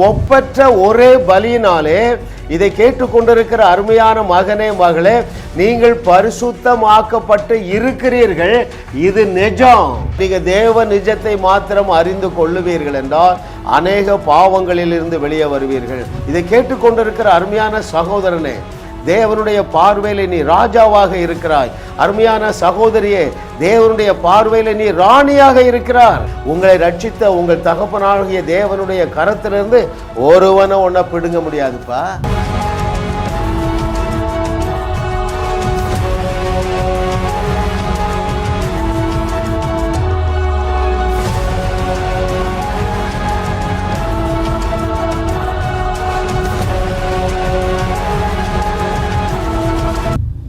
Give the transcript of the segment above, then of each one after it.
ஒப்பற்ற ஒரே பலியினாலே இதை கேட்டுக்கொண்டிருக்கிற அருமையான மகனே மகளே, நீங்கள் பரிசுத்தமாக்கப்பட்டு இருக்கிறீர்கள். இது நிஜம். நீங்க தேவ நிஜத்தை மாத்திரம் அறிந்து கொள்ளுவீர்கள் என்றால் அநேக பாவங்களில் இருந்து வெளியே வருவீர்கள். இதை கேட்டுக்கொண்டிருக்கிற அருமையான சகோதரனே, தேவனுடைய பார்வையில் நீ ராஜாவாக இருக்கிறாய். அருமையான சகோதரியே, தேவனுடைய பார்வையில் நீ ராணியாக இருக்கிறார். உங்களை ரட்சித்த உங்கள் தகப்பனாகிய தேவனுடைய கரத்திலிருந்து ஒருவனை ஒன்ன பிடுங்க முடியாதுப்பா.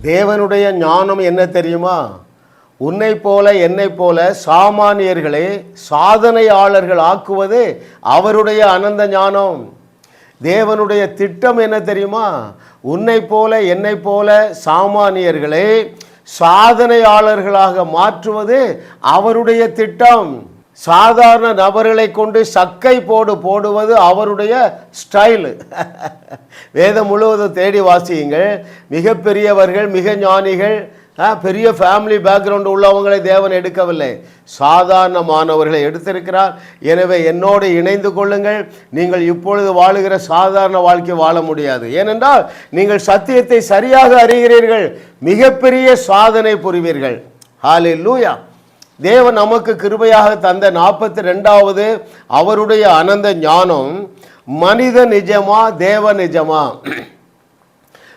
தேவனுடைய ஞானம் என்ன தெரியுமா? உன்னை போல என்னை போல சாமானியர்களை சாதனையாளர்கள் ஆக்குவது அவருடைய அனந்த ஞானம். தேவனுடைய திட்டம் என்ன தெரியுமா? உன்னை போல என்னை போல சாமானியர்களை சாதனையாளர்களாக மாற்றுவது அவருடைய திட்டம். சாதாரண நபர்களை கொண்டு சக்கை போடுவது அவருடைய ஸ்டைலு. வேதம் முழுவதும் தேடி வாசியுங்கள். மிக பெரியவர்கள், மிக ஞானிகள், பெரிய ஃபேமிலி பேக்ரவுண்ட் உள்ளவங்களை தேவன் எடுக்கவில்லை, சாதாரணமானவர்களை எடுத்திருக்கிறார். எனவே என்னோடு இணைந்து கொள்ளுங்கள். நீங்கள் இப்பொழுது வாழுகிற சாதாரண வாழ்க்கை வாழ முடியாது. ஏனென்றால் நீங்கள் சத்தியத்தை சரியாக அறிகிறீர்கள், மிகப்பெரிய சாதனை புரிவீர்கள். ஹல்லேலூயா. தேவன் நமக்கு கிருபையாக தந்த 42வது அவருடைய அனந்த ஞானம் மனித நிஜமா தேவ நிஜமா?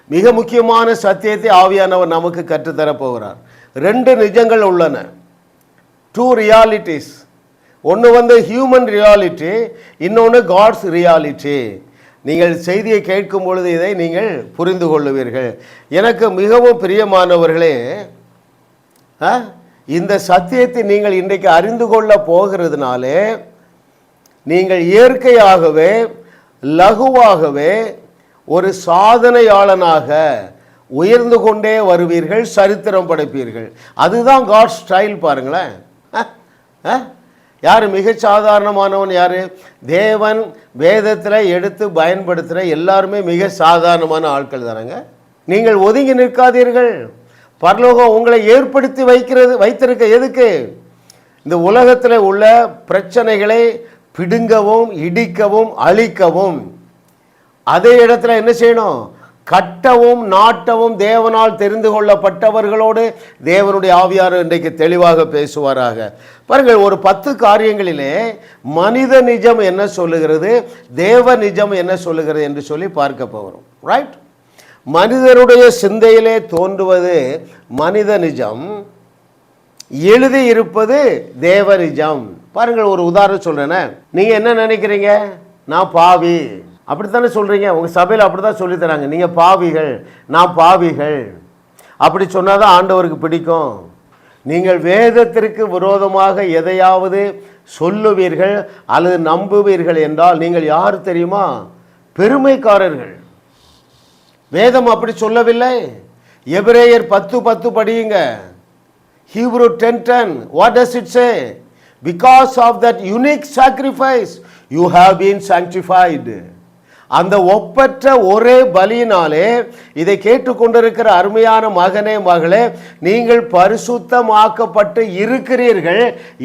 மிக முக்கியமான சத்தியத்தை ஆவியானவர் நமக்கு கற்றுத்தரப் போகிறார். 2 நிஜங்கள் உள்ளன, 2 ரியாலிட்டிஸ். ஒன்று ஹியூமன் ரியாலிட்டி, இன்னொன்று காட்ஸ் ரியாலிட்டி. நீங்கள் செய்தியை கேட்கும் பொழுது இதை நீங்கள் புரிந்து கொள்ளுவீர்கள். எனக்கு மிகவும் பிரியமானவர்களே, இந்த சத்தியத்தை நீங்கள் இன்றைக்கு அறிந்து கொள்ள போகிறதுனாலே நீங்கள் இயற்கையாகவே லகுவாகவே ஒரு சாதனையாளனாக உயர்ந்து கொண்டே வருவீர்கள், சரித்திரம் படைப்பீர்கள். அதுதான் காட் ஸ்டைல். பாருங்களேன், யார் மிக சாதாரணமானவன்? யார்? தேவன் வேதத்தில் எடுத்து பயன்படுத்துகிற எல்லாருமே மிக சாதாரணமான ஆட்கள் தானங்க. நீங்கள் ஒதுங்கி நிற்காதீர்கள். பரலோகம் உங்களை ஏற்படுத்தி வைத்திருக்க எதுக்கு? இந்த உலகத்தில் உள்ள பிரச்சனைகளை பிடுங்கவும் இடிக்கவும் அழிக்கவும், அதே இடத்துல என்ன செய்யணும்? கட்டவும் நாட்டவும் தேவனால் தெரிந்து கொள்ளப்பட்டவர்களோடு தேவனுடைய ஆவியார் இன்றைக்கு தெளிவாக பேசுவாராக. பாருங்கள், ஒரு 10 காரியங்களிலே மனித நிஜம் என்ன சொல்லுகிறது, தேவ நிஜம் என்ன சொல்லுகிறது என்று சொல்லி பார்க்க போகிறோம். ரைட்? மனிதருடைய சிந்தையிலே தோன்றுவது மனித நிஜம், எழுதி இருப்பது தேவ நிஜம். பாருங்கள், ஒரு உதாரணம் சொல்றேனே. நீங்க என்ன நினைக்கிறீங்க? நான் பாவி, அப்படித்தானே சொல்றீங்க. உங்க சபையில் அப்படித்தான் சொல்லி தராங்க, நீங்க பாவிகள், நான் பாவிகள். அப்படி சொன்னாதான் ஆண்டவருக்கு பிடிக்கும். நீங்கள் வேதத்திற்கு விரோதமாக எதையாவது சொல்லுவீர்கள் அல்லது நம்புவீர்கள் என்றால் நீங்கள் யார் தெரியுமா? பெருமைக்காரர்கள். வேதம் அப்படி சொல்லவில்லை. எபிரேயர் 10:10 படியுங்க. Hebrew 10:10. What does it say? Because of that unique sacrifice you have been sanctified. அந்த ஒப்பற்ற ஒரே பலியினாலே இதை கேட்டுக்கொண்டிருக்கிற அருமையான மகனே மகளே, நீங்கள் பரிசுத்தமாக்கப்பட்டு இருக்கிறீர்கள்.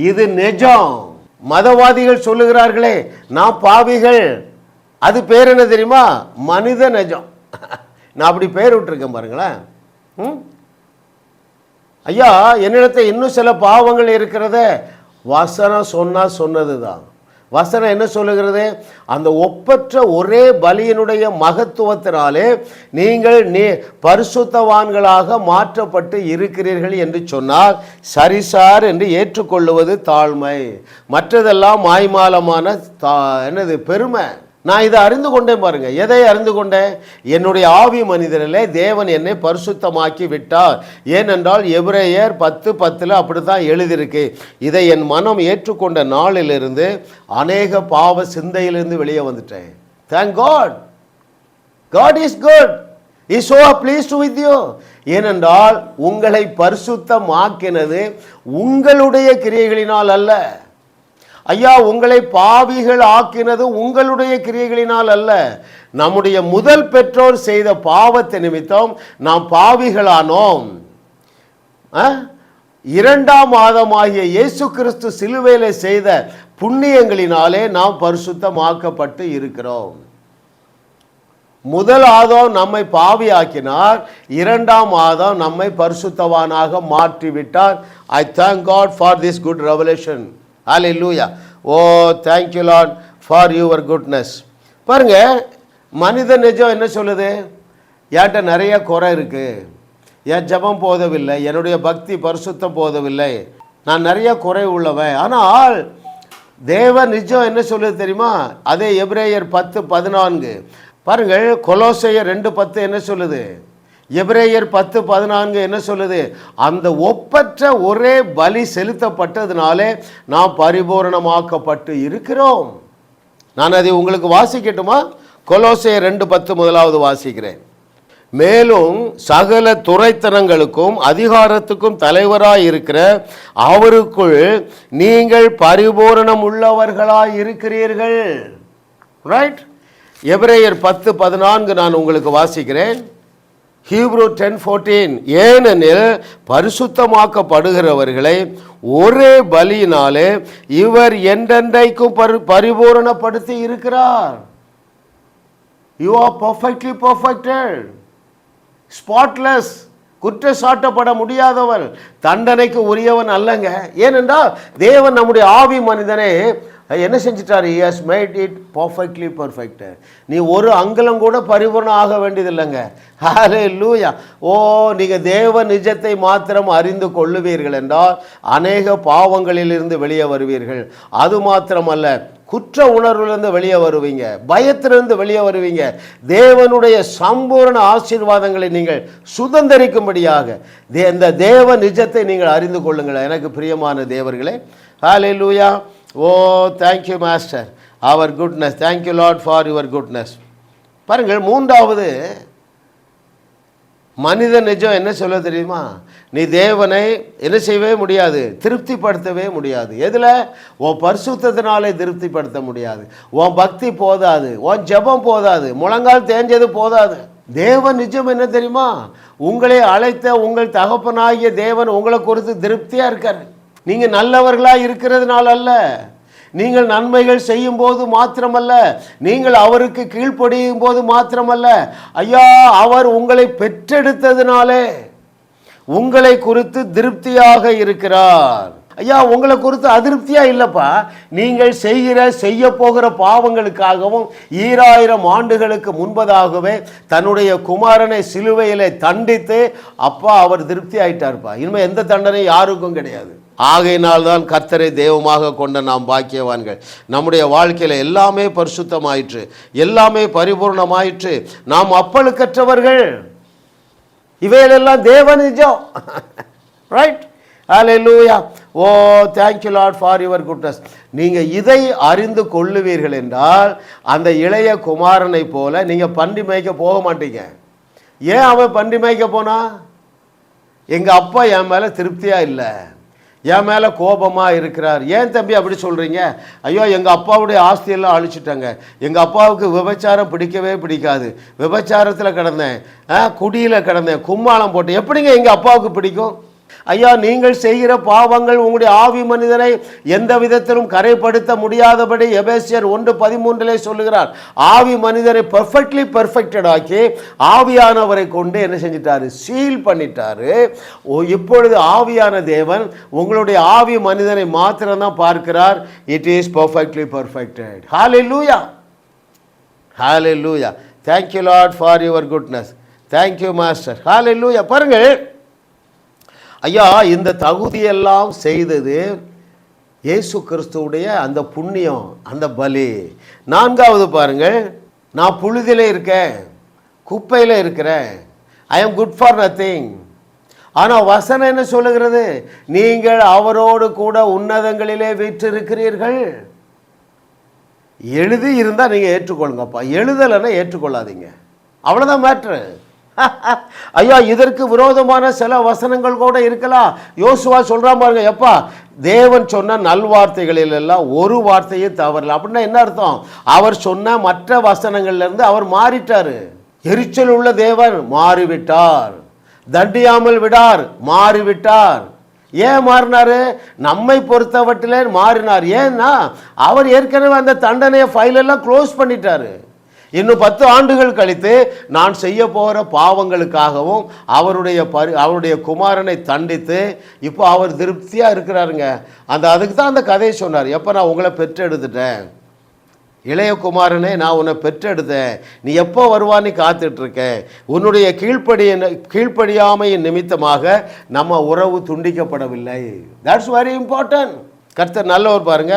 இது நிஜம். மதவாதிகள் சொல்லுகிறார்களே நான் பாவிகள், அது பேர் என்ன தெரியுமா? மனித நிஜம். நான் அப்படி பேர் விட்டுருக்கேன் பாருங்களேன். ஐயா, என்னிடத்தை இன்னும் சில பாவங்கள் இருக்கிறத வசனம் சொன்னது தான். வசனம் என்ன சொல்லுகிறது? அந்த ஒப்பற்ற ஒரே பலியினுடைய மகத்துவத்தினாலே நீங்கள் பரிசுத்தவான்களாக மாற்றப்பட்டு இருக்கிறீர்கள் என்று சொன்னால் சரிசார் என்று ஏற்றுக்கொள்ளுவது தாழ்மை, மற்றதெல்லாம் மாய்மாலமான என்னது பெருமை. நான் இதை அறிந்து கொண்டேன் பாருங்க. எதை அறிந்து கொண்டேன்? என்னுடைய ஆவி மனிதனிலே தேவன் என்னை பரிசுத்தமாக்கி விட்டார். ஏனென்றால் எபிரேயர் 10:10 அப்படித்தான் எழுதியிருக்கு. இதை என் மனம் ஏற்றுக்கொண்ட நாளிலிருந்து அநேக பாவ சிந்தையிலிருந்து வெளியே வந்துட்டேன். Thank God. God is good. He is so pleased with you. ஏனென்றால் உங்களை பரிசுத்தமாக்கினது உங்களுடைய கிரியைகளினால் அல்ல, ஐயா, உங்களை பாவிகள் ஆக்கினது உங்களுடைய கிரியைகளினால் அல்ல, நம்முடைய முதல் பெற்றோர் செய்த பாவத்தை நிமித்தம் நாம் பாவிகளானோம். இரண்டாம் ஆதமாகிய இயேசு கிறிஸ்து சிலுவையிலே செய்த புண்ணியங்களினாலே நாம் பரிசுத்தமாக்கப்பட்டு இருக்கிறோம். முதல் ஆதாம் நம்மை பாவியாக்கினார், இரண்டாம் ஆதாம் நம்மை பரிசுத்தவானாக மாற்றிவிட்டார். I thank God for this good revelation. Hallelujah. Oh thank you Lord for your goodness. பாருங்க, மனித நிஜம் என்ன சொல்லுது? என்கிட்ட நிறைய குறை இருக்கு, என் ஜபம் போதவில்லை, என்னுடைய பக்தி பரிசுத்தம் போதவில்லை, நான் நிறைய குறை உள்ளவன். ஆனால் தேவ நிஜம் என்ன சொல்லுது தெரியுமா? அதே எபிரேயர் 10:14 பாருங்கள். கொலோசையர் 2:10 என்ன சொல்லுது? எபிரேயர் 10:14 என்ன சொல்லுது? அந்த ஒப்பற்ற ஒரே பலி செலுத்தப்பட்டதுனாலே நாம் பரிபூரணமாக்கப்பட்டு இருக்கிறோம். நான் அதை உங்களுக்கு வாசிக்கட்டுமா? கொலோசையர் 2:10 முதலாவது வாசிக்கிறேன். மேலும் சகல துரைத்தனங்களுக்கும் அதிகாரத்துக்கும் தலைவராய் இருக்கிற அவருக்குள் நீங்கள் பரிபூரணம் உள்ளவர்களாய் இருக்கிறீர்கள். ரைட்? எபிரேயர் 10:14 நான் உங்களுக்கு வாசிக்கிறேன். ஹீப்ரு 10:14 ஏனெனில் பரிசுத்தமாக்கப்படுகிறவர்களை ஒரே பலியினாலே இவர் என்றென்றைக்கும் பரிபூரணப்படுத்தி இருக்கிறார். You are perfectly perfected, spotless, குற்ற சாட்டப்பட முடியாதவன், தண்டனைக்கு உரியவன் அல்லங்க. ஏனென்றால் தேவன் நம்முடைய ஆவி மனிதனை என்ன செஞ்சிட்டார்? He has made it perfectly perfect. நீ ஒரு அங்குலம் கூட பரிபூர்ணம் ஆக வேண்டியதில்லைங்க. ஹல்லேலூயா. ஓ, நீங்கள் தேவ நிஜத்தை மாத்திரம் அறிந்து கொள்ளுவீர்கள் என்றால் அநேக பாவங்களிலிருந்து வெளியே வருவீர்கள். அது மாத்திரமல்ல, குற்ற உணர்விலிருந்து வெளியே வருவீங்க, பயத்திலிருந்து வெளியே வருவீங்க. தேவனுடைய சம்பூர்ண ஆசீர்வாதங்களை நீங்கள் சுதந்தரிக்கும்படியாக இந்த தேவ நிஜத்தை நீங்கள் அறிந்து கொள்ளுங்கள். எனக்கு பிரியமான தேவர்களே, ஹல்லேலூயா. ஓ தேங்க்யூ மாஸ்டர், அவர் goodness. Thank you Lord for your goodness. பாருங்கள், மூன்றாவது மனித நிஜம் என்ன சொல்ல தெரியுமா? நீ தேவனை என்ன செய்யவே முடியாது, திருப்திப்படுத்தவே முடியாது. எதில்? உன் பரிசுத்தத்தினாலே திருப்திப்படுத்த முடியாது. உன் பக்தி போதாது, உன் ஜெபம் போதாது, முழங்கால் தேஞ்சது போதாது. தேவ நிஜம் என்ன தெரியுமா? உங்களை அழைத்த உங்கள் தகப்பனாகிய தேவன் உங்களை குறித்து திருப்தியாக இருக்கார். நீங்கள் நல்லவர்களாக இருக்கிறதுனால அல்ல, நீங்கள் நன்மைகள் செய்யும் போது மாத்திரமல்ல, நீங்கள் அவருக்கு கீழ்ப்படியும் போது மாத்திரமல்ல, ஐயா, அவர் உங்களை பெற்றெடுத்ததினாலே உங்களை குறித்து திருப்தியாக இருக்கிறார். ஐயா, உங்களை குறித்து அதிருப்தியா இல்லப்பா, நீங்கள் செய்ய போகிற பாவங்களுக்காகவும் 2000 ஆண்டுகளுக்கு முன்பதாகவே தன்னுடைய குமாரனை சிலுவையிலே தண்டித்து அப்பா அவர் திருப்தி ஆயிட்டார்ப்பா. இனிமேல் எந்த தண்டனை யாருக்கும் கிடையாது. ஆகையினால்தான் கர்த்தரை தெய்வமாக கொண்ட நாம் பாக்கியவான்கள். நம்முடைய வாழ்க்கையில் எல்லாமே பரிசுத்தமாயிற்று, எல்லாமே பரிபூர்ணமாயிற்று, நாம் அப்பழுக்கற்றவர்கள். இவையெல்லாம் தேவ நிஜம். Right? Hallelujah. Oh thank you Lord for your goodness. நீங்கள் இதை அறிந்து கொள்ளுவீர்கள் என்றால் அந்த இளைய குமாரனை போல நீங்கள் பன்றி மேய்க்க போக மாட்டீங்க. ஏன் அவன் பன்றி மேய்க்க போனா? எங்கள் அப்பா என் மேலே திருப்தியாக இல்லை, என் மேலே கோபமாக இருக்கிறார். ஏன் தம்பி அப்படி சொல்கிறீங்க? ஐயோ, எங்கள் அப்பாவுடைய ஆஸ்தியெல்லாம் அழிச்சிட்டாங்க, எங்கள் அப்பாவுக்கு விபச்சாரம் பிடிக்கவே பிடிக்காது, விபச்சாரத்தில் கிடந்தேன், குடியில் கிடந்தேன், கும்மாளம் போட்டேன், எப்படிங்க எங்கள் அப்பாவுக்கு பிடிக்கும்? ஐயா, நீங்கள் செய்கிற பாவங்கள் உங்களுடைய ஆவி மனிதனை எந்த விதத்திலும் கரைப்படுத்த முடியாதபடி எபேசியர் 1:13 சொல்லுகிறார். ஆவி மனிதனை பெர்ஃபெக்ட்லி பெர்ஃபெக்டட் ஆக்கி ஆவியானவரை கொண்டு என்ன செஞ்சிட்டாரு? சீல் பண்ணிட்டாரு. இப்பொழுது ஆவியான தேவன் உங்களுடைய ஆவி மனிதனை மாத்திரம்தான் பார்க்கிறார். It is perfectly perfected. Hallelujah, hallelujah. Thank you Lord for your goodness. Thank you master. Hallelujah. பாருங்கள் ஐயா, இந்த தகுதியெல்லாம் செய்தது இயேசு கிறிஸ்துவுடைய அந்த புண்ணியம், அந்த பலி. நான்காவது பாருங்கள், நான் புழுதியில் இருக்கேன், குப்பையில் இருக்கிறேன், I am good for nothing. ஆனால் வசனம் என்ன சொல்லுகிறது? நீங்கள் அவரோடு கூட உன்னதங்களிலே வீற்றிருக்கிறீர்கள். எழுதி இருந்தால் நீங்கள் ஏற்றுக்கொள்ளுங்கப்பா, எழுதலைன்னா ஏற்றுக்கொள்ளாதீங்க. அவ்வளோதான் மேட்ரு. ஐயா, இதற்கு விரோதமான சில வசனங்கள் கூட இருக்கலாம். யோசுவா சொல்றான் பாருங்க, எப்பா தேவன் சொன்ன நல்வார்த்தைகளில் எல்லாம் ஒரு வார்த்தையே தவறல. அப்படின்னா என்ன அர்த்தம்? அவர் சொன்ன மற்ற வசனங்கள்ல இருந்து அவர் மாறிட்டாரு. எரிச்சல் உள்ள தேவன் மாறிவிட்டார், தண்டியாமல் விடார் மாறிவிட்டார். ஏன் மாறினாரு? நம்மை பொறுத்தவற்றிலே மாறினார். ஏன்னா அவர் ஏற்கனவே அந்த தண்டனையை ஃபைலெல்லாம் க்ளோஸ் பண்ணிட்டாரு. இன்னும் 10 ஆண்டுகள் கழித்து நான் செய்ய போகிற பாவங்களுக்காகவும் அவருடைய குமாரனை தண்டித்து இப்போ அவர் திருப்தியாக இருக்கிறாருங்க. அதுக்கு தான் அந்த கதையை சொன்னார். எப்போ நான் உங்களை பெற்றெடுத்துட்டேன், இளைய குமாரனே நான் உன்னை பெற்றெடுத்தேன், நீ எப்போ வருவான்னு காத்துட்ருக்க. உன்னுடைய கீழ்ப்படியாமையின் நிமித்தமாக நம்ம உறவு துண்டிக்கப்படவில்லை. That's very important. கர்த்தர் நல்லவர் பாருங்க.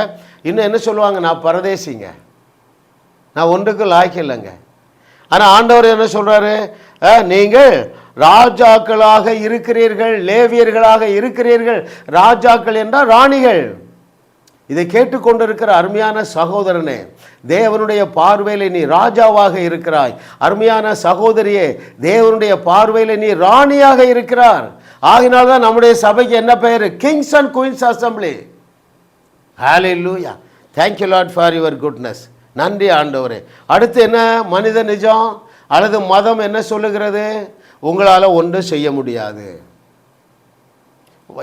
இன்னும் என்ன சொல்லுவாங்க? நான் பரதேசிங்க, நான் ஒன்றுக்கு லாய்க்கு இல்லைங்க. ஆனால் ஆண்டவர் என்ன சொல்கிறாரு? நீங்கள் ராஜாக்களாக இருக்கிறீர்கள், லேவியர்களாக இருக்கிறீர்கள். ராஜாக்கள் என்றால் ராணிகள். இதை கேட்டுக்கொண்டிருக்கிற அருமையான சகோதரனே, தேவனுடைய பார்வையில் நீ ராஜாவாக இருக்கிறாய். அருமையான சகோதரியே, தேவனுடைய பார்வையில் நீ ராணியாக இருக்கிறார். ஆகினால்தான் நம்முடைய சபைக்கு என்ன பெயர்? Kings and queens assembly. Hallelujah. Thank you Lord for your goodness. நன்றி ஆண்டவரே. அடுத்து என்ன? மனித நிஜம் அல்லது மதம் என்ன சொல்லுகிறது? உங்களால் ஒன்றும் செய்ய முடியாது.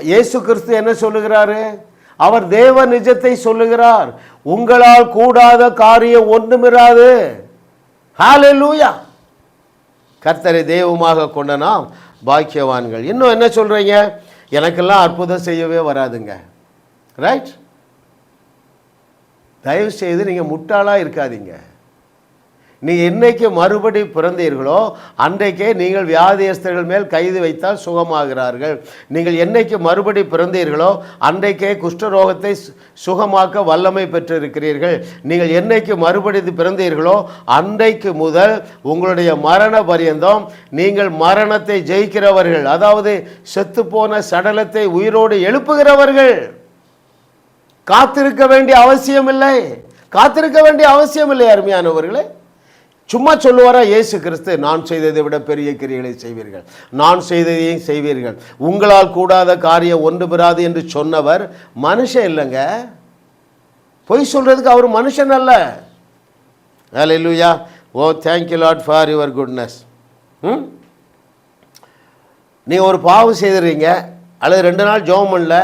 இயேசு கிறிஸ்து என்ன சொல்லுகிறாரு? அவர் தேவ நிஜத்தை சொல்லுகிறார். உங்களால் கூடாத காரியம் ஒன்றுமிராது. ஹல்லேலூயா. கர்த்தரை தெய்வமாக கொண்ட நாம் பாக்கியவான்கள். இன்னும் என்ன சொல்றீங்க? எனக்கெல்லாம் அற்புதம் செய்யவே வராதுங்க. ரைட்? தயவு செய்து நீங்கள் முட்டாளாக இருக்காதீங்க. நீங்கள் என்னைக்கு மறுபடி பிறந்தீர்களோ அன்றைக்கே நீங்கள் வியாதியஸ்தர்கள் மேல் கைது வைத்தால் சுகமாகிறார்கள். நீங்கள் என்னைக்கு மறுபடி பிறந்தீர்களோ அன்றைக்கே குஷ்டரோகத்தை சுகமாக்க வல்லமை பெற்றிருக்கிறீர்கள். நீங்கள் என்னைக்கு மறுபடி பிறந்தீர்களோ அன்றைக்கு முதல் உங்களுடைய மரண பரியந்தம் நீங்கள் மரணத்தை ஜெயிக்கிறவர்கள், அதாவது செத்துப்போன சடலத்தை உயிரோடு எழுப்புகிறவர்கள். காத்திருக்க வேண்டிய அவசியம் இல்லை, காத்திருக்க வேண்டிய அவசியம் இல்லை. அருமையானவர்களே, சும்மா சொல்லுவாரா இயேசு கிறிஸ்து? நான் செய்ததை விட பெரிய கிரியைகளை செய்வீர்கள், நான் செய்ததையும் செய்வீர்கள், உங்களால் கூடாத காரியம் ஒன்று பெறாது என்று சொன்னவர் மனுஷன் இல்லைங்க. பொய் சொல்றதுக்கு அவர் மனுஷன் அல்ல. Hallelujah. Oh thank you Lord for your goodness. நீங்கள் ஒரு பாவம் செய்துறீங்க அல்லது 2 நாள் ஜெபம் பண்ணல,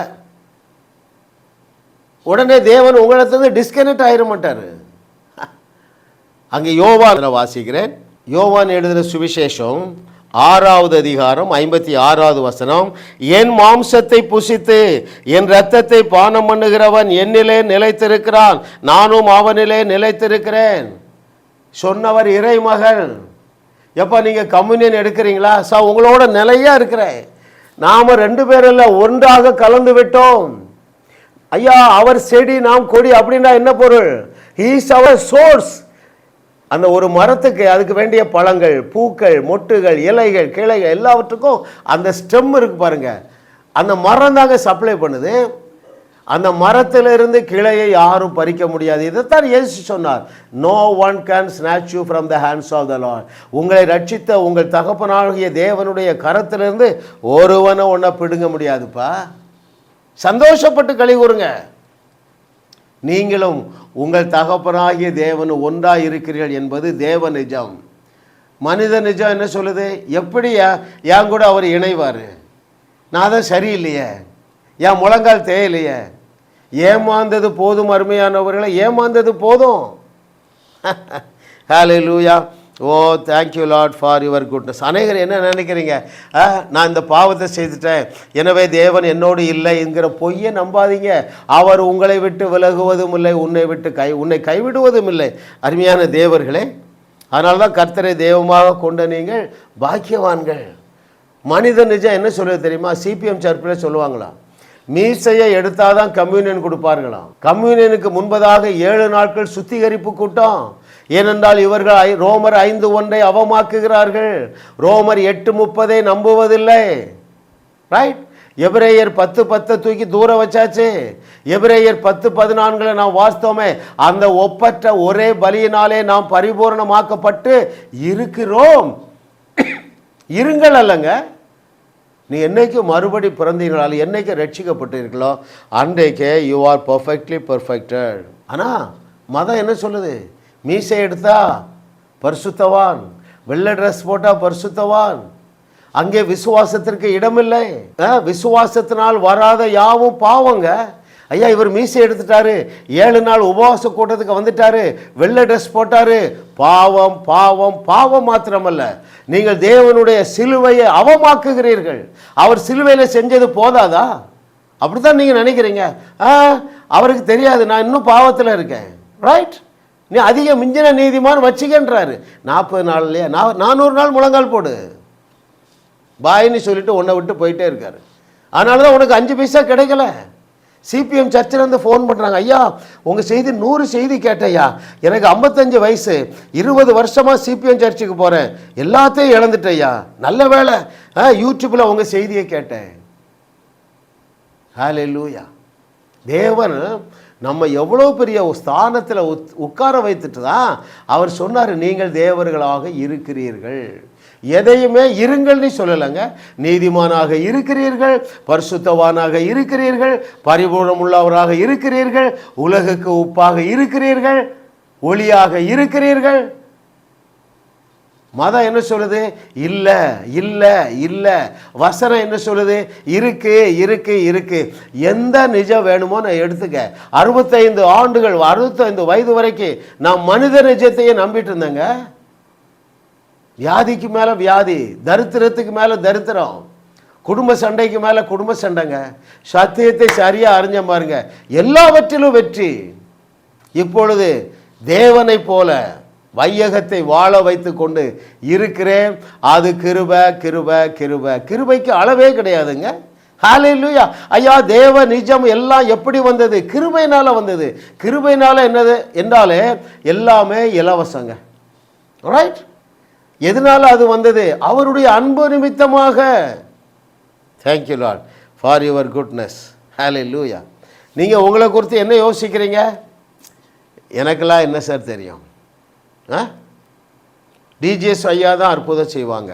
உடனே தேவன் உங்களிடத்துலேருந்து டிஸ்கனெக்ட் ஆகிட மாட்டார். அங்கே யோவான் வாசிக்கிறேன். யோவான் எழுதின சுவிசேஷம் 6வது அதிகாரம் 56வது வசனம். என் மாம்சத்தை புசித்து என் இரத்தத்தை பானம் பண்ணுகிறவன் என்னிலே நிலைத்திருக்கிறான், நானும் அவனிலே நிலைத்திருக்கிறேன். சொன்னவர் இறைமகள். எப்போ நீங்கள் கம்யூனியன் எடுக்கிறீங்களா? உங்களோட நிலையா இருக்கிறேன். நாம் 2 பேர் இல்லை, ஒன்றாக கலந்து விட்டோம். ஐயா, அவர் செடி நாம் கொடி அப்படின்னா என்ன பொருள்? He is our source. அந்த ஒரு மரத்துக்கு அதுக்கு வேண்டிய பழங்கள், பூக்கள், மொட்டுகள், இலைகள், கிளைகள் எல்லாவற்றுக்கும் அந்த ஸ்டெம் இருக்கு பாருங்க, அந்த மரம் தாங்க சப்ளை பண்ணுது. அந்த மரத்திலிருந்து கிளையை யாரும் பறிக்க முடியாது. இதைத்தான் இயேசு சொன்னார், no one can snatch you from the hands of the lord. உங்களை ரட்சித்த உங்கள் தகப்பனாகிய தேவனுடைய கரத்திலிருந்து ஒருவனை ஒன்றை பிடுங்க முடியாதுப்பா. சந்தோஷப்பட்டு களி கூறுங்க. நீங்களும் உங்கள் தகப்பனாகிய தேவன் ஒன்றாக இருக்கிறீர்கள் என்பது தேவ நிஜம். மனித நிஜம் என்ன சொல்லுது? எப்படி என் கூட அவர் இணைவார்? நான் தான் சரியில்லையே, என் முழங்கால் தேயலையே. ஏமாந்தது போதும் அருமையானவர்களை, ஏமாந்தது போதும். Hallelujah. Oh thank you Lord for your goodness. அநேகர் என்ன நினைக்கிறீங்க? நான் இந்த பாவத்தை செய்துட்டேன், எனவே தேவன் என்னோடு இல்லை என்கிற பொய்யை நம்பாதீங்க. அவர் உங்களை விட்டு விலகுவதும் இல்லை, உன்னை கைவிடுவதும் இல்லை. அருமையான தேவர்களே, அதனால தான் கர்த்தரை தெய்வமாக கொண்ட நீங்கள் பாக்கியவான்கள். மனித நிஜம் என்ன சொல்லுது தெரியுமா? சிபிஎம் சர்ச்சில் சொல்லுவாங்களா, மீசையை எடுத்தாதான் கம்யூனியன் கொடுப்பார்களாம். கம்யூனியனுக்கு முன்பதாக 7 நாட்கள் சுத்திகரிப்பு கூட்டம். ஏனென்றால் இவர்கள் ரோமர் 5:1 அவமாக்குகிறார்கள், ரோமர் 8:30 நம்புவதில்லை. ரைட்? எபிரேயர் 10:10 தூக்கி தூர வச்சாச்சு. எபிரேயர் 10:14 நாம் வாஸ்தவமே அந்த ஒப்பற்ற ஒரே பலியினாலே நாம் பரிபூர்ணமாக்கப்பட்டு இருக்கிறோம். இருங்கள் அல்லங்க, நீ என்னைக்கு மறுபடி பிறந்தீங்களால் என்னைக்கு ரட்சிக்கப்பட்டீர்களோ அன்றைக்கே யூ ஆர் பர்ஃபெக்ட்லி பர்ஃபெக்டட். ஆனால் மதம் என்ன சொல்லுது? மீசை எடுத்தா பரிசுத்தவான், வெள்ளை ட்ரெஸ் போட்டா பரிசுத்தவான். அங்கே விசுவாசத்திற்கு இடமில்லை. விசுவாசத்தினால் வராத யாவும் பாவங்க. ஐயா, இவர் மீசை எடுத்துட்டாரு, 7 நாள் உபவாச கூட்டத்துக்கு வந்துட்டாரு, வெள்ளை ட்ரெஸ் போட்டாரு, பாவம் பாவம் பாவம் மாத்திரமல்ல, நீங்கள் தேவனுடைய சிலுவையை அவமாக்குகிறீர்கள். அவர் சிலுவையில் செஞ்சது போதாதா? அப்படித்தான் நீங்கள் நினைக்கிறீங்க. அவருக்கு தெரியாது நான் இன்னும் பாவத்தில் இருக்கேன். ரைட், நீ அதிக மிஞ்சின நீதிமான் வச்சுக்கன்றாரு. 40 நாள் இல்லையா, 400 நாள் முழங்கால் போடு பாயின்னு சொல்லிட்டு உன்னை விட்டு போயிட்டே இருக்காரு. அதனால தான் உனக்கு 5 பைசா கிடைக்கல. சிபிஎம் சர்ச்சிலேருந்து ஃபோன் பண்ணுறாங்க, ஐயா உங்கள் செய்தி 100 செய்தி கேட்டையா, எனக்கு 55 வயசு, 20 வருஷமாக சிபிஎம் சர்ச்சுக்கு போகிறேன், எல்லாத்தையும் இழந்துட்டையா, நல்ல வேலை யூடியூப்பில் உங்கள் செய்தியை கேட்டேன். ஹல்லேலூயா. தேவன் நம்ம எவ்வளோ பெரிய ஸ்தானத்தில் உட்கார வைத்துட்டு தான் அவர் சொன்னார், நீங்கள் தேவர்களாக இருக்கிறீர்கள். எதையுமே இருங்கள்னு சொல்லலைங்க. நீதிமானாக இருக்கிறீர்கள், பரிசுத்தவானாக இருக்கிறீர்கள், பரிபூர்ணம் உள்ளவராக இருக்கிறீர்கள், உலகுக்கு உப்பாக இருக்கிறீர்கள், ஒளியாக இருக்கிறீர்கள். மதம் என்ன சொல்லுது? இல்லை இல்லை இல்லை. வசனம் என்ன சொல்லுது? இருக்கு இருக்கு இருக்கு. எந்த நிஜம் வேணுமோ நான் எடுத்துக்க. 65 ஆண்டுகள் 65 வயது வரைக்கும் நான் மனித நிஜத்தையே நம்பிட்டு இருந்தேங்க. வியாதிக்கு மேலே வியாதி, தரித்திரத்துக்கு மேலே தரித்திரம், குடும்ப சண்டைக்கு மேலே குடும்ப சண்டைங்க. சத்தியத்தை சரியாக அறிஞ்ச பாருங்க, எல்லாவற்றிலும் வெற்றி. இப்பொழுது தேவனை போல வையகத்தை வாழ வைத்து கொண்டு இருக்கிறேன். அது கிருபை கிருபை கிருபை. கிருபைக்கு அளவே கிடையாதுங்க. ஹல்லேலூயா. ஐயா, தேவ நிஜம் எல்லாம் எப்படி வந்தது? கிருபையினால வந்தது. கிருபையினால என்னது என்றாலே எல்லாமே இலவசங்க. ரைட். எதனால அது வந்தது? அவருடைய அன்பு நிமித்தமாக. Thank you Lord for your goodness. Hallelujah. நீங்கள் உங்களை குறித்து என்ன யோசிக்கிறீங்க? எனக்கெல்லாம் என்ன சார் தெரியும்? டிஜிஎஸ் ஐயா தான் அற்புதம் செய்வாங்க,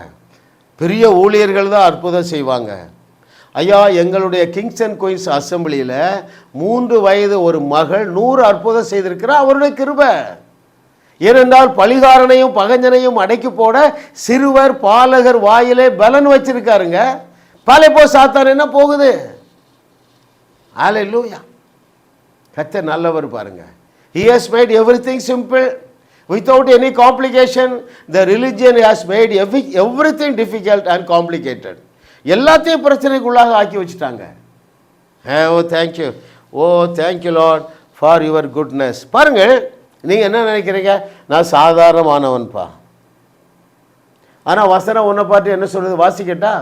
பெரிய ஊழியர்கள் தான் அற்புதம் செய்வாங்க. ஐயா, எங்களுடைய கிங்ஸ் அண்ட் குயின்ஸ் அசம்பிளியில் 3 வயது ஒரு மகள் 100 அற்புதம் செய்திருக்கிறார். அவருடைய கிருபை. ஏனென்றால் பலிகாரனையும் பகஞ்சனையும் அடக்கி போட சிறுவர் பாலகர் வாயிலே பலன் வச்சிருக்காருங்க. பாலை போ சாத்தான் என்ன போகுது? ஹல்லேலூயா. கர்த்தர் நல்லவர் பாருங்க. He has made everything simple without any complication. The religion has made everything difficult and complicated. எல்லாத்தையும் பிரச்சனைக்குள்ளாக ஆக்கி வச்சுட்டாங்க. Oh thank you, oh thank you Lord for your goodness. பாருங்கள், நீங்கள் என்ன நினைக்கிறீங்க? நான் சாதாரணமானவன்பா. ஆனால் வசனம் உன்னை பார்த்து என்ன சொல்றது? வாசிக்கட்டா?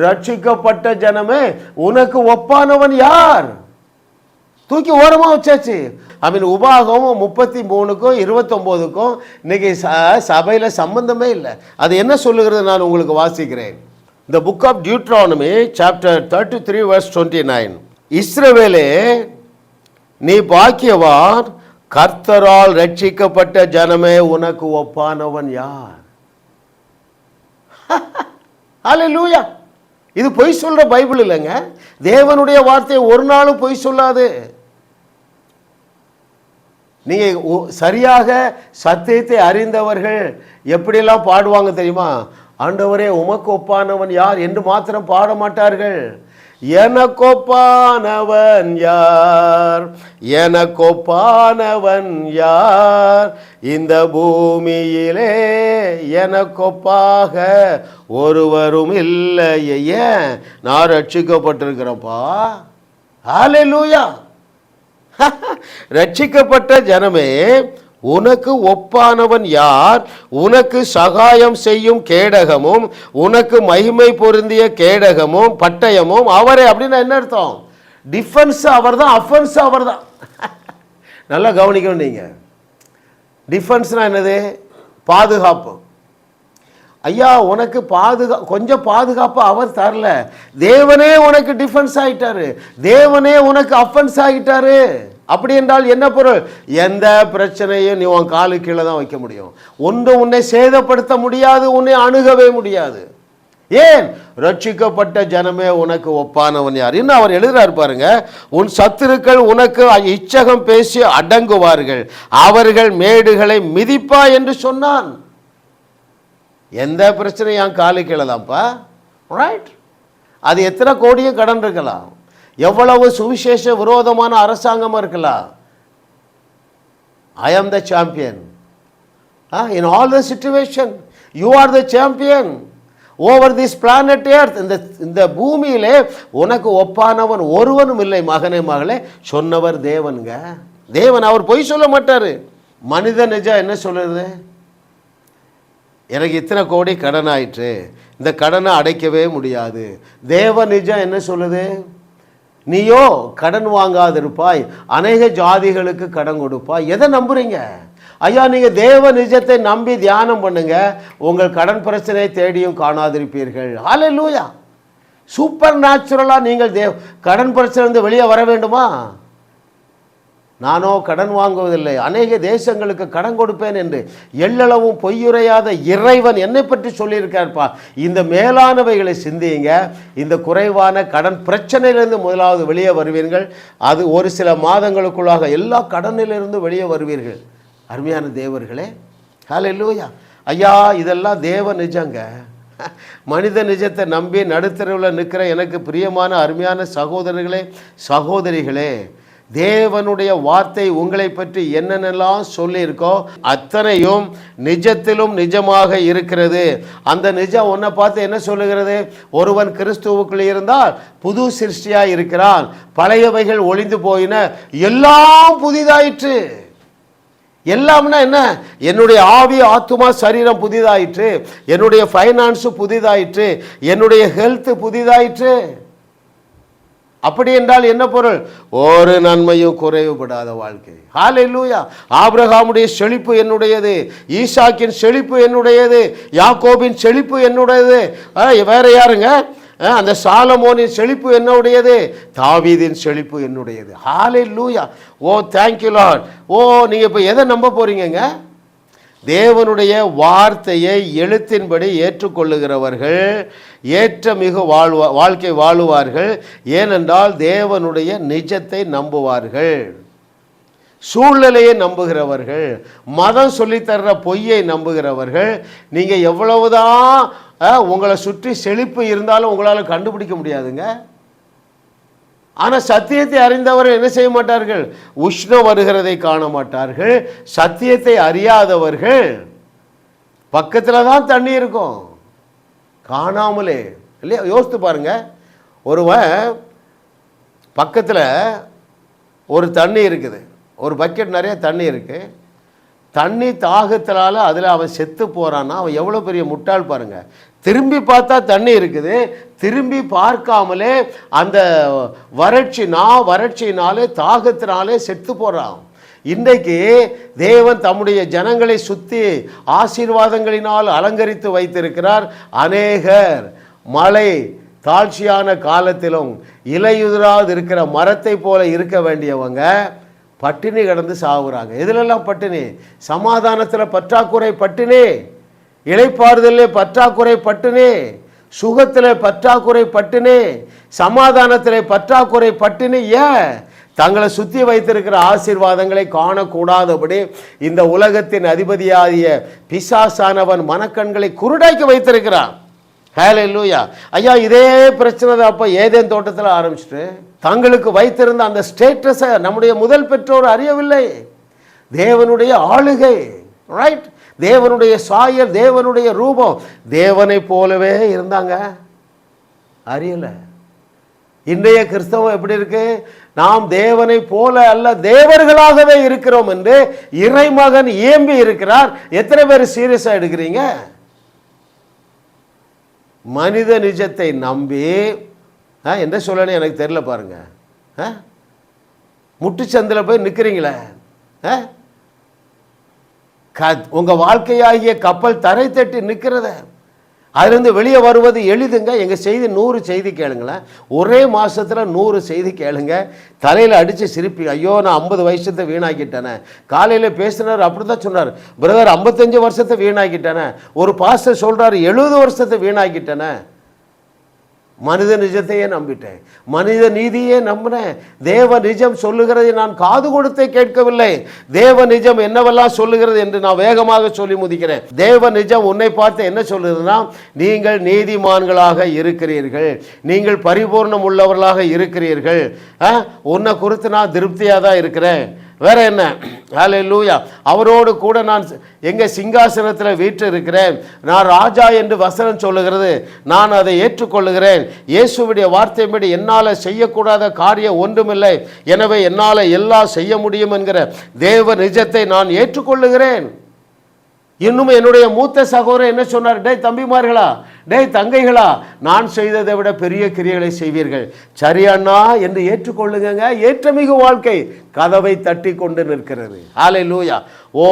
ரட்சிக்கப்பட்ட ஜனமே உனக்கு ஒப்பானவன் யார்? தூக்கி ஓரமாக வச்சாச்சு. உபாகம் 33க்கும் 29க்கும் இன்னைக்கு சபையில் சம்பந்தமே இல்லை. அது என்ன சொல்லுகிறது? நான் உங்களுக்கு வாசிக்கிறேன். The book of Deuteronomy chapter 33 verse 29. இஸ்ரவேலே, நீ பாக்கியவான், கர்த்தரால் ரட்சிக்கப்பட்ட ஜனமே உனக்கு ஒப்பானவன் யார்? ஹல்லேலூயா. இது பொய் சொல்ற பைபிள் இல்லைங்க. தேவனுடைய வார்த்தை ஒரு நாளும் பொய் சொல்லாது. நீங்க சரியாக சத்தியத்தை அறிந்தவர்கள் எப்படியெல்லாம் பாடுவாங்க தெரியுமா? ஆண்டவரே உமக்கு ஒப்பானவன் யார் என்று மாத்திரம் பாட மாட்டார்கள். எனக்கொப்பானவன் யார், எனக்கொப்பானவன் யார், இந்த பூமியிலே எனக்கொப்பாக ஒருவரும் இல்லையே. ஏன்? நான் ரட்சிக்கப்பட்டிருக்கிறேன்ப்பா. ஹல்லேலூயா. ரட்சிக்கப்பட்ட ஜனமே உனக்கு ஒப்பானவன் யார்? உனக்கு சகாயம் செய்யும் கேடகமும் உனக்கு மகிமை பொருந்திய கேடகமும் பட்டயமும் அவரே. அப்படின்னா என்ன அர்த்தம்? டிஃபென்ஸ் அவர் தான், அஃபென்ஸ் அவர் தான். நல்லா கவனிக்கணும் நீங்க. டிஃபென்ஸ்னா என்னது? பாதுகாப்பு. ஐயா, உனக்கு கொஞ்சம் பாதுகாப்பு அவர் தரல. தேவனே உனக்கு டிஃபென்ஸ் ஆகிட்டாரு, தேவனே உனக்கு அஃபென்ஸ் ஆகிட்டாரு. அப்படி என்றால் என்ன பொருள்? எந்த பிரச்சனையும் நீ உன் காலு கீழே தான் வைக்க முடியும். ஒன்று உன்னை சேதப்படுத்த முடியாது, உன்னை அணுகவே முடியாது. ஏன்? ரட்சிக்கப்பட்ட ஜனமே உனக்கு ஒப்பானவன் யார்? இன்னும் அவர் எழுதுறாரு பாருங்க, உன் சத்துருக்கள் உனக்கு இச்சகம் பேசி அடங்குவார்கள், அவர்கள் மேடுகளை மிதிப்பா என்று சொன்னான். எந்த பிரச்சனையும் காலுக்கு எழலாம்ப்பா, ரைட்? அது எத்தனை கோடியும் கடன் இருக்கலாம், எவ்வளவு சுவிசேஷ விரோதமான அரசாங்கமாக இருக்கலாம். I am the champion. In all the situation, you are the champion over this planet earth. இந்த பூமியிலே உனக்கு ஒப்பானவன் ஒருவனும் இல்லை மகனே மகளே சொன்னவர் தேவனுங்க. தேவன், அவர் பொய் சொல்ல மாட்டார். மனித நிஜம் என்ன சொல்லுறது? எனக்கு இத்தனை கோடி கடன் ஆயிற்று, இந்த கடனை அடைக்கவே முடியாது. தேவ நிஜம் என்ன சொல்லுது? நீயோ கடன் வாங்காதிருப்பாய், அநேக ஜாதிகளுக்கு கடன் கொடுப்பாய். எதை நம்புறீங்க? ஐயா, நீங்கள் தேவ நிஜத்தை நம்பி தியானம் பண்ணுங்க, உங்கள் கடன் பிரச்சனை தேடியும் காணாதிருப்பீர்கள். ஹல்லேலூயா. சூப்பர் நேச்சுரலாக நீங்கள் கடன் பிரச்சனை வெளியே வர வேண்டுமா? நானோ கடன் வாங்குவதில்லை, அநேக தேசங்களுக்கு கடன் கொடுப்பேன் என்று எள்ளளவும் பொய்யுரையாத இறைவன் என்னை பற்றி சொல்லியிருக்கார்ப்பா. இந்த மேலானவைகளை சிந்தியுங்க. இந்த குறைவான கடன் பிரச்சனையிலிருந்து முதலாவது வெளியே வருவீர்கள். அது ஒரு சில மாதங்களுக்குள்ளாக எல்லா கடனிலிருந்து வெளியே வருவீர்கள். அருமையான தேவர்களே, ஹல்லேலூயா. ஐயா, இதெல்லாம் தேவ நிஜங்க. மனித நிஜத்தை நம்பி நடுத்தரவில் நிற்கிற எனக்கு பிரியமான அருமையான சகோதரர்களே சகோதரிகளே, தேவனுடைய வார்த்தை உங்களை பற்றி என்னென்னலாம் சொல்லியிருக்கோ அத்தனையும் நிஜத்திலும் நிஜமாக இருக்கிறது. அந்த நிஜம் உன்னை பார்த்து என்ன சொல்லுகிறது? ஒருவன் கிறிஸ்துவுக்குள் இருந்தால் புது சிருஷ்டியாக இருக்கிறான், பழையவைகள் ஒளிந்து போயின, எல்லாம் புதிதாயிற்று. எல்லாம்னா என்ன? என்னுடைய ஆவி ஆத்துமா சரீரம் புதிதாயிற்று, என்னுடைய ஃபைனான்ஸு புதிதாயிற்று, என்னுடைய ஹெல்த் புதிதாயிற்று. அப்படி என்றால் என்ன பொருள்? ஒரு நன்மையும் குறைவுபடாத வாழ்க்கை. ஹல்லேலூயா. ஆபிரகாமுடைய செழிப்பு என்னுடையது, ஈசாக்கின் செழிப்பு என்னுடையது, யாக்கோபின் செழிப்பு என்னுடையது. வேற யாருங்க? அந்த சாலமோனின் செழிப்பு என்னுடையது, தாவீதின் செழிப்பு என்னுடையது. ஹல்லேலூயா. Oh thank you Lord. ஓ, நீங்கள் இப்போ எதை நம்ப போறீங்க? தேவனுடைய வார்த்தையை எழுத்தின்படி ஏற்றுக்கொள்ளுகிறவர்கள் ஏற்ற மிகு வாழ்க்கை வாழுவார்கள். ஏனென்றால் தேவனுடைய நிஜத்தை நம்புவார்கள். சூழ்நிலையை நம்புகிறவர்கள், மதம் சொல்லித்தர்ற பொய்யை நம்புகிறவர்கள், நீங்கள் எவ்வளவுதான் உங்களை சுற்றி செழிப்பு இருந்தாலும் உங்களால் கண்டுபிடிக்க முடியாதுங்க. ஆனால் சத்தியத்தை அறிந்தவர்கள் என்ன செய்ய மாட்டார்கள்? உஷ்ணம் வருகிறதை காண மாட்டார்கள். சத்தியத்தை அறியாதவர்கள் பக்கத்தில் தான் தண்ணி இருக்கும், காணாமலே இல்லையா? யோசித்து பாருங்க, ஒருவன் பக்கத்தில் ஒரு தண்ணி இருக்குது, ஒரு பக்கெட் நிறைய தண்ணி இருக்குது, தண்ணி தாகத்தினால அதில் அவன் செத்து போகிறான்னா அவன் எவ்வளோ பெரிய முட்டாள் பாருங்க. திரும்பி பார்த்தா தண்ணி இருக்குது, திரும்பி பார்க்காமலே அந்த வறட்சினாலே தாகத்தினாலே செத்து போகிறான். இன்றைக்கு தேவன் தம்முடைய ஜனங்களை சுற்றி ஆசீர்வாதங்களினால் அலங்கரித்து வைத்திருக்கிறார். அநேகர் மழை தாழ்ச்சியான காலத்திலும் இலையுதிராது இருக்கிற மரத்தை போல இருக்க வேண்டியவங்க பட்டினி கிடந்து சாகுறாங்க. எதுலெல்லாம் பட்டினி? சமாதானத்தில் பற்றாக்குறை பட்டினி, இளைப்பாறுதலில் பற்றாக்குறை பட்டினி, சுகத்தில் பற்றாக்குறை பட்டினி, சமாதானத்தில் பற்றாக்குறை பட்டினி. ஏன்? தங்களை சுற்றி வைத்திருக்கிற ஆசீர்வாதங்களை காணக்கூடாதபடி இந்த உலகத்தின் அதிபதியாகிய பிசாசானவன் மனக்கண்களை குருடாக்கி வைத்திருக்கிறான். ஹல்லேலூயா. ஐயா, இதே பிரச்சனை தான் அப்போ ஏதேன் தோட்டத்தில் ஆரம்பிச்சுட்டு தங்களுக்கு வைத்திருந்த அந்த ஸ்டேட்டஸை நம்முடைய முதல் பெற்றோர் அறியவில்லை. தேவனுடைய ஆளுகை, ரைட்? தேவனுடைய சாயல், தேவனுடைய ரூபம், தேவனை போலவே இருந்தாங்க, அறியல. இன்றைய கிறிஸ்தவம் எப்படி இருக்கு? நாம் தேவனை போல அல்ல தேவர்களாகவே இருக்கிறோம் என்று இறைமகன் இயம்பி இருக்கிறார். எத்தனை பேர் சீரியஸா எடுக்கிறீங்க? மனித நிஜத்தை நம்பி என்ன சொல்லணும் எனக்கு தெரியல பாருங்க. முட்டுச்சந்தில் போய் நிற்கிறீங்களே, உங்கள் வாழ்க்கையாகிய கப்பல் தரை தட்டி நிற்கிறத, அதுலேருந்து வெளியே வருவது எளிதுங்க. எங்கள் செய்தி 100 செய்தி கேளுங்களேன், ஒரே மாதத்தில் 100 செய்தி கேளுங்க, தலையில் அடித்து சிரிப்பி. ஐயோ, நான் 50 வருஷத்தை வீணாக்கிட்டேனே. காலையில் பேசினார், அப்படி தான் சொன்னார், பிரதர் 55 வருஷத்தை வீணாக்கிட்டேனே. ஒரு பாஸ்டர் சொல்கிறார் 70 வருஷத்தை வீணாக்கிட்டேனே. மனித நிஜத்தையே நம்பிட்டேன், மனித நீதியே நம்பினேன். தேவ நிஜம் சொல்லுகிறதை நான் காது கொடுத்தே கேட்கவில்லை. தேவ நிஜம் என்னவெல்லாம் சொல்லுகிறது என்று நான் வேகமாக சொல்லி முடிக்கிறேன். தேவ நிஜம் உன்னை பார்த்து என்ன சொல்லுதுன்னா, நீங்கள் நீதிமான்களாக இருக்கிறீர்கள், நீங்கள் பரிபூர்ணம் உள்ளவர்களாக இருக்கிறீர்கள். உன்னை குறித்து நான் திருப்தியாக தான் இருக்கிறேன். வேற என்ன? ஹல்லேலூயா. அவரோடு கூட நான் எங்க சிங்காசனத்தில் வீற்று இருக்கிறேன். நான் ராஜா என்று வசனம் சொல்லுகிறது, நான் அதை ஏற்றுக்கொள்ளுகிறேன். இயேசுவுடைய வார்த்தையின்படி என்னால் செய்யக்கூடாத காரியம் ஒன்றுமில்லை, எனவே என்னால் எல்லாம் செய்ய முடியும் என்கிற தேவ நிஜத்தை நான் ஏற்றுக்கொள்ளுகிறேன். இன்னும் என்னுடைய மூத்த சகோதரர் என்ன சொன்னார்? டேய் தம்பிமார்களா, டேய் தங்கைகளா, நான் செய்ததை விட பெரிய கிரியைகளை செய்வீர்கள். சரியண்ணா என்று ஏற்றுக்கொள்ளுங்க. ஏற்றமிகு வாழ்க்கை கதவை தட்டி கொண்டு நிற்கிறது. ஹல்லேலூயா. ஓ,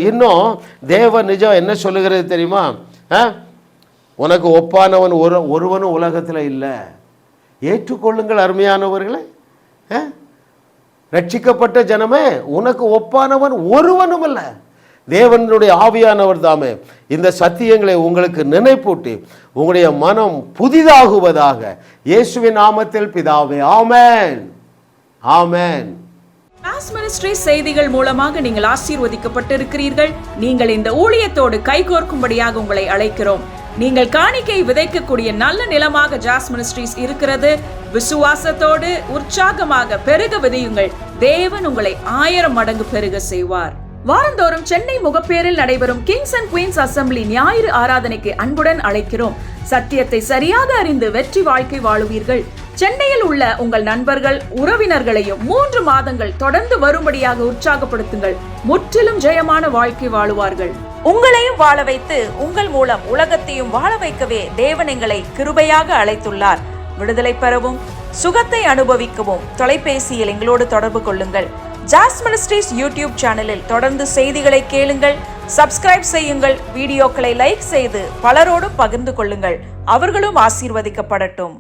இன்னும் தேவ நிஜம் என்ன சொல்லுகிறது தெரியுமா? உனக்கு ஒப்பானவன் ஒருவனும் உலகத்தில் இல்லை. ஏற்றுக்கொள்ளுங்கள் அருமையானவர்களே. ரட்சிக்கப்பட்ட ஜனமே, உனக்கு ஒப்பானவன் ஒருவனும் இல்லை. தேவனுடைய ஆவியானவர் தாமே இந்த சத்தியங்களை உங்களுக்கு நினைப்பூட்டி உங்களுடைய மனம் புதிதாகுவதாக இயேசுவின் நாமத்தில் பிதாவே, ஆமென், ஆமென். ஜாஸ் மினிஸ்ட்ரி செய்திகள் மூலமாக நீங்கள் ஆசீர்வதிக்கப்பட்டிருக்கிறீர்கள். நீங்கள் இந்த ஊழியத்தோடு கைகோர்க்கும்படியாக உங்களை அழைக்கிறோம். நீங்கள் காணிக்கை விதைக்கக்கூடிய நல்ல நிலமாக ஜாஸ் மினிஸ்ட்ரிஸ் இருக்கிறது. விசுவாசத்தோடு உற்சாகமாக பெருக விதையுங்கள். தேவன் உங்களை 1000 மடங்கு பெருக செய்வார். வாரந்தோறும் சென்னை முகப்பேரில் நடைபெறும் கிங்ஸ் அண்ட் குயின்ஸ் அசம்பிளி ஞாயிறு ஆராதனைக்கு அன்புடன் அழைக்கிறோம். சத்தியத்தை சரியாக அறிந்து வெற்றி வாழ்க்கை வாழுவீர்கள். சென்னையில் உள்ள உங்கள் நண்பர்கள் உறவினர்களையும் 3 மாதங்கள் தொடர்ந்து வரும்படியாக உற்சாகப்படுத்துங்கள். முற்றிலும் ஜெயமான வாழ்க்கை வாழுவார்கள். உங்களையும் வாழ வைத்து உங்கள் மூலம் உலகத்தையும் வாழ வைக்கவே தேவன் எங்களை கிருபையாக அழைத்துள்ளார். விடுதலை பெறவும் சுகத்தை அனுபவிக்கவும் தொலைபேசியில் எங்களோடு தொடர்பு கொள்ளுங்கள். ஜாஸ் மினிஸ்ட்ரீஸ் யூடியூப் சேனலில் தொடர்ந்து செய்திகளை கேளுங்கள். சப்ஸ்கிரைப் செய்யுங்கள். வீடியோக்களை லைக் செய்து பலரோடும் பகிர்ந்து கொள்ளுங்கள். அவர்களும் ஆசீர்வதிக்கப்படட்டும்.